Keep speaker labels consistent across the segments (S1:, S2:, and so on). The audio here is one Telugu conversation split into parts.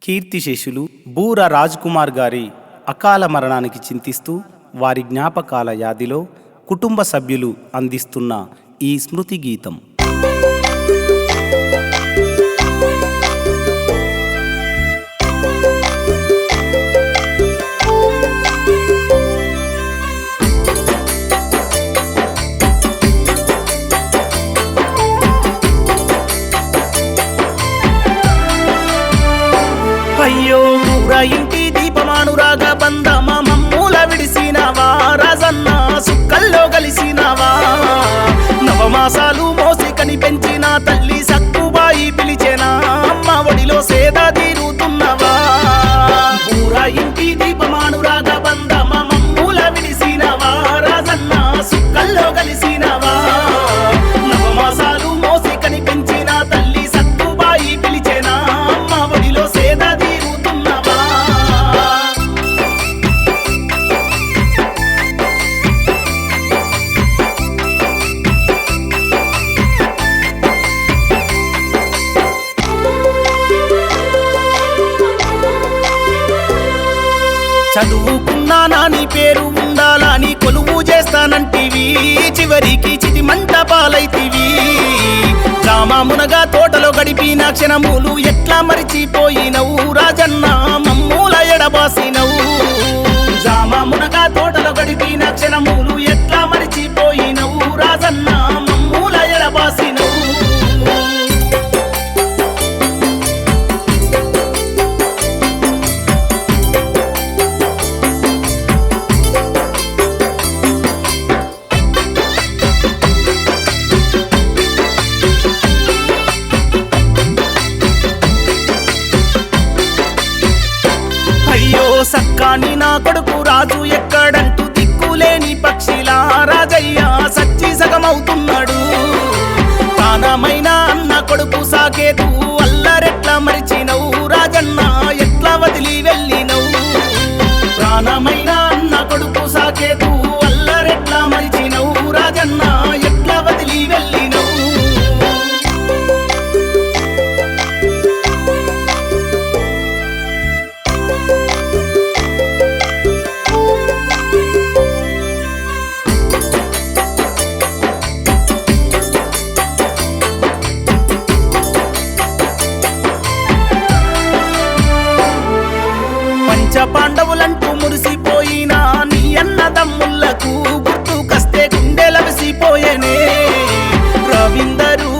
S1: కీర్తిశేషులు బూర రాజ్ కుమార్ గారి అకాల మరణానికి చింతిస్తూ వారి జ్ఞాపకాల యాదిలో కుటుంబ సభ్యులు అందిస్తున్న ఈ స్మృతి గీతం.
S2: అయ్యో ఊర ఇంటి దీపమానురాగ బంధమా మమ్మూల విడిసినవా రాజన్న సుక్కల్లో కలిసినవా నవమాసాలు మోసి కని పెంచిన తల్లి సక్కుబాయి పిలిచేనా అమ్మ ఒడిలో సేద తీరుతున్నవా ఊర ఇంటి దీపమానురాగ బంధమా మమ్మూల విడిసినవా రాజన్న సుక్కల్లో కలిసినవా నవమాసాలు మోసి కని పెంచిన తల్లి సక్కుబాయి పిలిచేనా అమ్మ ఒడిలో సేద చదువుకున్నానా నీ పేరు ఉండాలని కొలువు చేస్తానంటివి చివరికి చితి మంటపాలైతివి రామామునగా తోటలో గడిపిన క్షణములు ఎట్లా మరిచిపోయినవు రాజన్న మమ్మూల ఎడబాసినవు రామామునగా తోటలో గడిపిన క్షణములు ఎట్లా మరిచిపోయినవు రాజన్న మమ్మూల ఎడబాసినవు సక్కాని నా కొడుకు రాజు ఎక్కడంటూ దిక్కులేని పక్షిలా రాజయ్య సచ్చి సగమవుతున్నాడు ప్రాణమైన అన్న కొడుకు సాకేతు అల్లరెట్లా మరిచినవు రాజన్న ఎట్లా వదిలి వెళ్ళినవు ప్రాణమైన అన్న కొడుకు సాకేతు అల్లరెట్లా మరిచినవు రాజన్న ఎట్లా వదిలి వెళ్ళినవు పాండవులంటూ మురిసిపోయినా నీ అన్న తమ్ముళ్లకు గుర్తుకస్తే గుండెలవిసిపోయేనే రవీందరు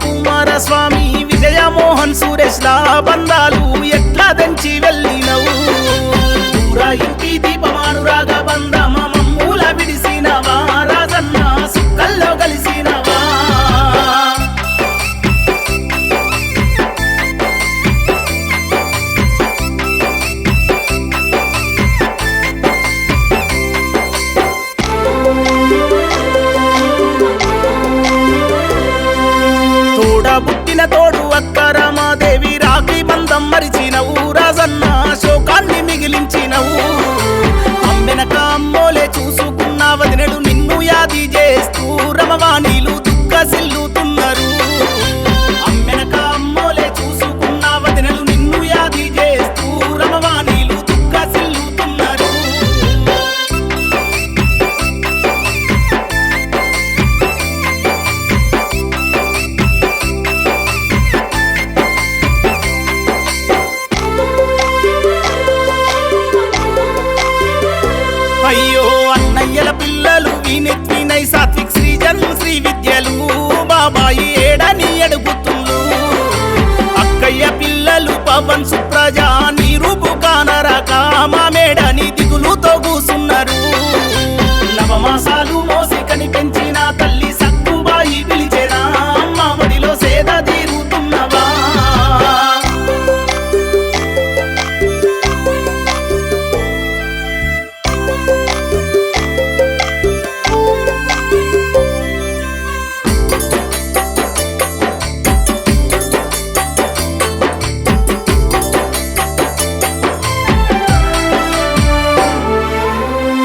S2: కుమారస్వామి విజయమోహన్ సురేష్ లా బంధాలు ఎట్లా దంచి వెళ్ళినవు ఊర ఇంటి దీపమానురాగ బంధమా మమ్మూల విడిసినవా రాజన్న సుక్కల్లో కలిసినవా పుట్టిన తోడు అక్క రామాదేవి రాఖీ బంధం మరిచినవు రాజన్న శోకాన్ని మిగిలించినవు అమ్మెనక అమ్మోలే చూసుకున్న వదినడు నిన్ను యాది చేస్తూ రమవాణీలు దుఃఖసిల్లుతున్నారు అమ్మెనక అమ్మోలే చూసుకున్న వదినడు నిన్ను యాది చేస్తూ రమవాణీలు దుఃఖసిల్లుతున్నారు అయ్యో అన్నయ్యల పిల్లలు వినెత్వినై సాత్విక్ శ్రీజన్ శ్రీ విద్యలు బాబాయి ఏడని అడుగుతుండ్రు అక్కయ్య పిల్లలు పవన్ సుప్రజ నీ రూపు కానరాక మా మేడని దిగులుతో కూసున్నారు నవమాసాలు మోసి కని పెంచిన తల్లి సక్కుబాయి పిలిచేనా అమ్మ ఒడిలో సేద తీరుతున్నవా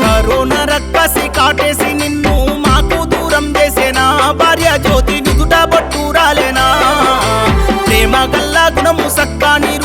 S2: కరోనా రక్కసి కాటేసి నిన్ను మాకు దూరం చేసేనా భార్య జ్యోతి నుదుట బొట్టు రాలేనా ప్రేమ గల్లా గుణము సక్కా నీరు